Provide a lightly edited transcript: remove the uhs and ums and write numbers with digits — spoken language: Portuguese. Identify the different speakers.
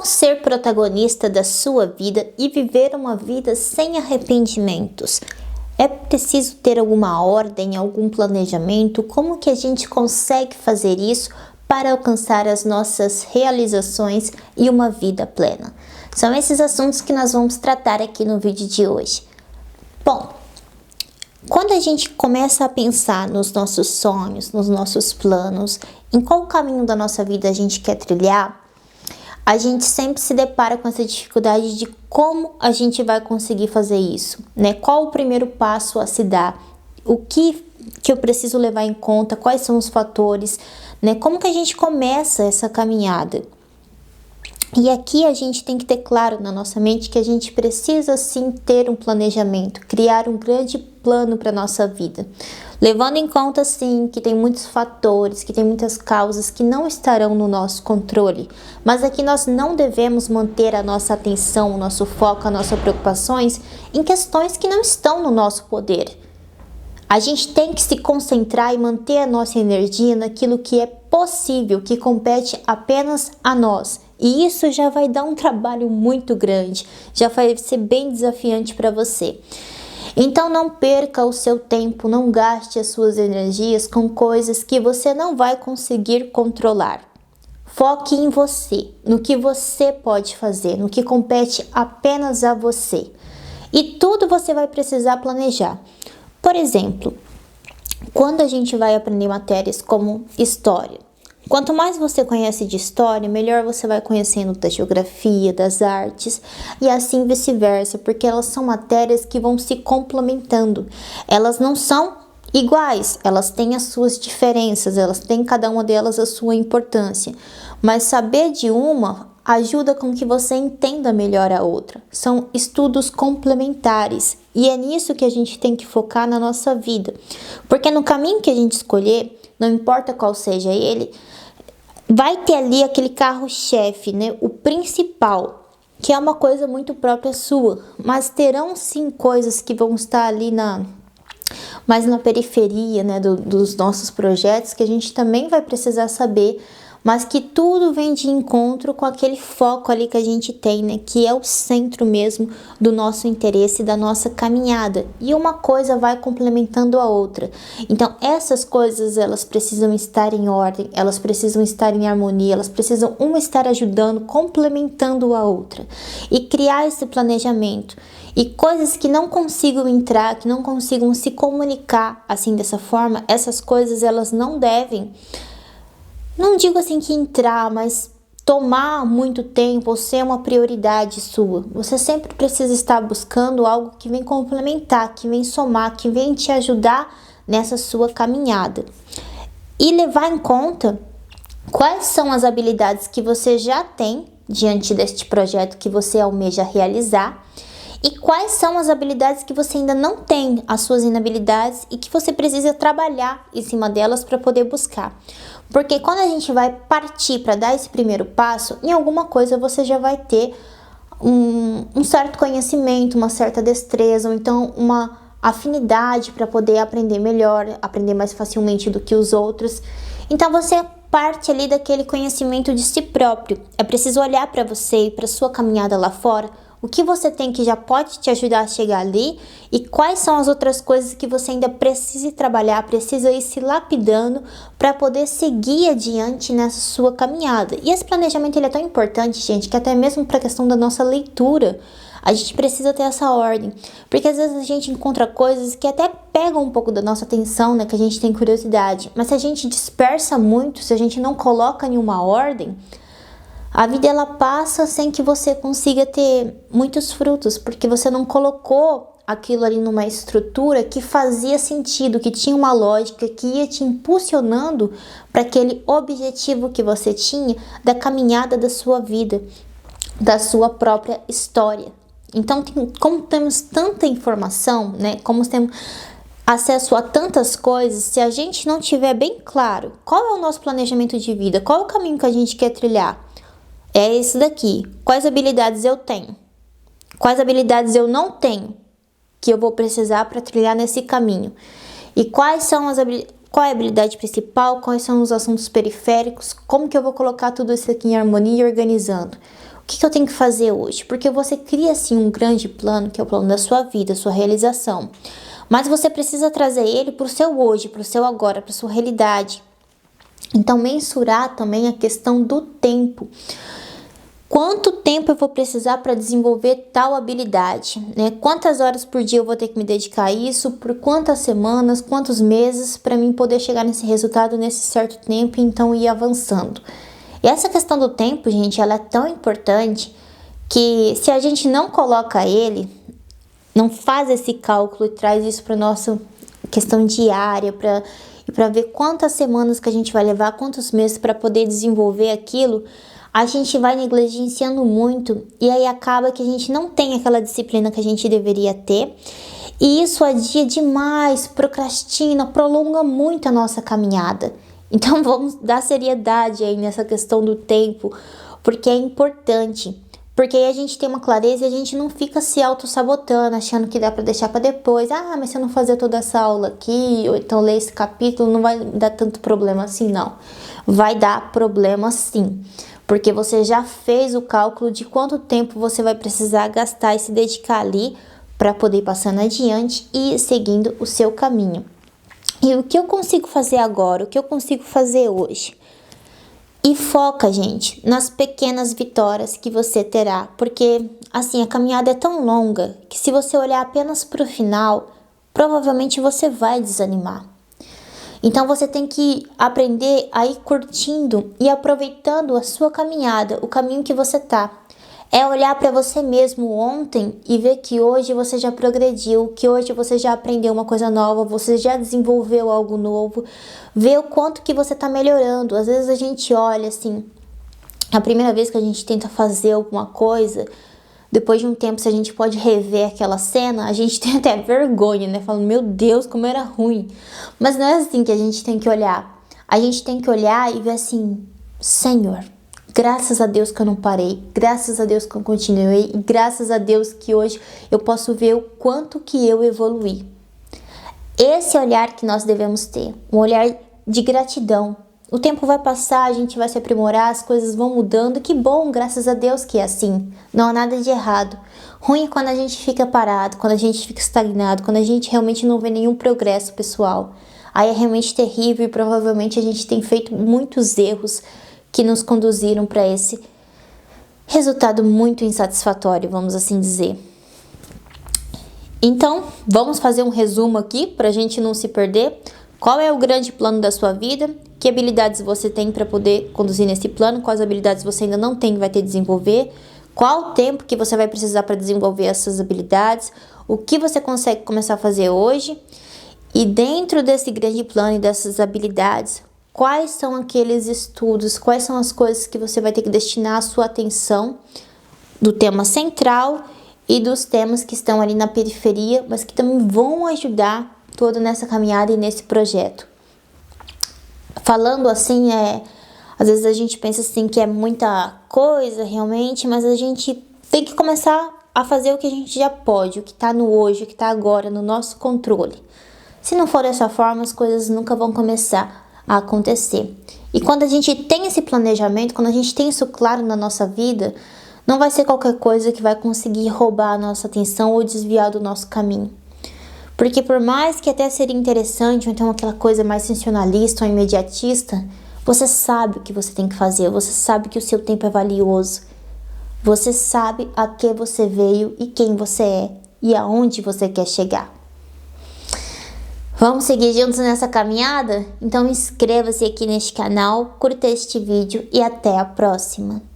Speaker 1: Como ser protagonista da sua vida e viver uma vida sem arrependimentos? É preciso ter alguma ordem, algum planejamento? Como que a gente consegue fazer isso para alcançar as nossas realizações e uma vida plena? São esses assuntos que nós vamos tratar aqui no vídeo de hoje. Bom, quando a gente começa a pensar nos nossos sonhos, nos nossos planos, em qual caminho da nossa vida a gente quer trilhar, a gente sempre se depara com essa dificuldade de como a gente vai conseguir fazer isso, né? Qual o primeiro passo a se dar? O que eu preciso levar em conta? Quais são os fatores, né? Como que a gente começa essa caminhada? E aqui a gente tem que ter claro na nossa mente que a gente precisa sim ter um planejamento, criar um grande plano para a nossa vida. Levando em conta sim que tem muitos fatores, que tem muitas causas que não estarão no nosso controle. Mas aqui nós não devemos manter a nossa atenção, o nosso foco, as nossas preocupações em questões que não estão no nosso poder. A gente tem que se concentrar e manter a nossa energia naquilo que é possível, que compete apenas a nós. E isso já vai dar um trabalho muito grande, já vai ser bem desafiante para você. Então não perca o seu tempo, não gaste as suas energias com coisas que você não vai conseguir controlar. Foque em você, no que você pode fazer, no que compete apenas a você. E tudo você vai precisar planejar. Por exemplo, quando a gente vai aprender matérias como história, quanto mais você conhece de história, melhor você vai conhecendo da geografia, das artes e assim vice-versa, porque elas são matérias que vão se complementando. Elas não são iguais, elas têm as suas diferenças, elas têm cada uma delas a sua importância, mas saber de uma ajuda com que você entenda melhor a outra. São estudos complementares e é nisso que a gente tem que focar na nossa vida, porque no caminho que a gente escolher, não importa qual seja ele, vai ter ali aquele carro-chefe, né? O principal, que é uma coisa muito própria sua, mas terão sim coisas que vão estar ali mais na periferia, né, dos nossos projetos, que a gente também vai precisar saber, mas que tudo vem de encontro com aquele foco ali que a gente tem, né, que é o centro mesmo do nosso interesse, da nossa caminhada, e uma coisa vai complementando a outra. Então essas coisas, elas precisam estar em ordem, elas precisam estar em harmonia, elas precisam uma estar ajudando, complementando a outra, e criar esse planejamento. E coisas que não consigam entrar, que não consigam se comunicar assim dessa forma, essas coisas elas não devem, não digo assim que entrar, mas tomar muito tempo ou ser uma prioridade sua. Você sempre precisa estar buscando algo que vem complementar, que vem somar, que vem te ajudar nessa sua caminhada. E levar em conta quais são as habilidades que você já tem diante deste projeto que você almeja realizar. E quais são as habilidades que você ainda não tem, as suas inabilidades, e que você precisa trabalhar em cima delas para poder buscar. Porque quando a gente vai partir para dar esse primeiro passo, em alguma coisa você já vai ter um certo conhecimento, uma certa destreza, ou então uma afinidade para poder aprender melhor, aprender mais facilmente do que os outros. Então você parte ali daquele conhecimento de si próprio. É preciso olhar para você e para sua caminhada lá fora, o que você tem que já pode te ajudar a chegar ali e quais são as outras coisas que você ainda precisa trabalhar, precisa ir se lapidando para poder seguir adiante nessa sua caminhada. E esse planejamento ele é tão importante, gente, que até mesmo para a questão da nossa leitura, a gente precisa ter essa ordem, porque às vezes a gente encontra coisas que até pegam um pouco da nossa atenção, né, que a gente tem curiosidade, mas se a gente dispersa muito, se a gente não coloca nenhuma ordem, a vida ela passa sem que você consiga ter muitos frutos, porque você não colocou aquilo ali numa estrutura que fazia sentido, que tinha uma lógica, que ia te impulsionando para aquele objetivo que você tinha da caminhada da sua vida, da sua própria história. Então, como temos tanta informação, né, como temos acesso a tantas coisas, se a gente não tiver bem claro qual é o nosso planejamento de vida, qual é o caminho que a gente quer trilhar, é esse daqui. Quais habilidades eu tenho? Quais habilidades eu não tenho que eu vou precisar para trilhar nesse caminho? E quais são qual é a habilidade principal? Quais são os assuntos periféricos? Como que eu vou colocar tudo isso aqui em harmonia e organizando? O que eu tenho que fazer hoje? Porque você cria sim um grande plano, que é o plano da sua vida, sua realização. Mas você precisa trazer ele para o seu hoje, para o seu agora, para a sua realidade. Então, mensurar também a questão do tempo. Quanto tempo eu vou precisar para desenvolver tal habilidade, né? Quantas horas por dia eu vou ter que me dedicar a isso, por quantas semanas, quantos meses, para mim poder chegar nesse resultado nesse certo tempo e então ir avançando. E essa questão do tempo, gente, ela é tão importante que se a gente não coloca ele, não faz esse cálculo e traz isso para nossa questão diária, para ver quantas semanas que a gente vai levar, quantos meses para poder desenvolver aquilo, a gente vai negligenciando muito e aí acaba que a gente não tem aquela disciplina que a gente deveria ter. E isso adia demais, procrastina, prolonga muito a nossa caminhada. Então vamos dar seriedade aí nessa questão do tempo, porque é importante. Porque aí a gente tem uma clareza e a gente não fica se auto-sabotando, achando que dá para deixar para depois. Ah, mas se eu não fazer toda essa aula aqui, ou então ler esse capítulo, não vai dar tanto problema assim, não. Vai dar problema sim, porque você já fez o cálculo de quanto tempo você vai precisar gastar e se dedicar ali para poder ir passando adiante e seguindo o seu caminho. E o que eu consigo fazer agora? O que eu consigo fazer hoje? E foca, gente, nas pequenas vitórias que você terá, porque assim, a caminhada é tão longa que se você olhar apenas para o final, provavelmente você vai desanimar. Então você tem que aprender a ir curtindo e aproveitando a sua caminhada, o caminho que você tá. É olhar para você mesmo ontem e ver que hoje você já progrediu, que hoje você já aprendeu uma coisa nova, você já desenvolveu algo novo, ver o quanto que você tá melhorando. Às vezes a gente olha assim, a primeira vez que a gente tenta fazer alguma coisa, depois de um tempo, se a gente pode rever aquela cena, a gente tem até vergonha, né? Falando, meu Deus, como era ruim. Mas não é assim que a gente tem que olhar. A gente tem que olhar e ver assim, Senhor, graças a Deus que eu não parei, graças a Deus que eu continuei, e graças a Deus que hoje eu posso ver o quanto que eu evoluí. Esse olhar que nós devemos ter, um olhar de gratidão. O tempo vai passar, a gente vai se aprimorar, as coisas vão mudando. Que bom, graças a Deus que é assim. Não há nada de errado. Ruim é quando a gente fica parado, quando a gente fica estagnado, quando a gente realmente não vê nenhum progresso pessoal. Aí é realmente terrível e provavelmente a gente tem feito muitos erros que nos conduziram para esse resultado muito insatisfatório, vamos assim dizer. Então, vamos fazer um resumo aqui para a gente não se perder. Qual é o grande plano da sua vida? Que habilidades você tem para poder conduzir nesse plano? Quais habilidades você ainda não tem e vai ter que desenvolver? Qual o tempo que você vai precisar para desenvolver essas habilidades? O que você consegue começar a fazer hoje? E dentro desse grande plano e dessas habilidades, quais são aqueles estudos? Quais são as coisas que você vai ter que destinar a sua atenção do tema central e dos temas que estão ali na periferia, mas que também vão ajudar toda nessa caminhada e nesse projeto? Falando assim, às vezes a gente pensa assim que é muita coisa realmente, mas a gente tem que começar a fazer o que a gente já pode, o que está no hoje, o que está agora, no nosso controle. Se não for dessa forma, as coisas nunca vão começar a acontecer. E quando a gente tem esse planejamento, quando a gente tem isso claro na nossa vida, não vai ser qualquer coisa que vai conseguir roubar a nossa atenção ou desviar do nosso caminho. Porque por mais que até seria interessante, ou então aquela coisa mais sensacionalista ou imediatista, você sabe o que você tem que fazer, você sabe que o seu tempo é valioso, você sabe a que você veio e quem você é e aonde você quer chegar. Vamos seguir juntos nessa caminhada? Então inscreva-se aqui neste canal, curta este vídeo e até a próxima!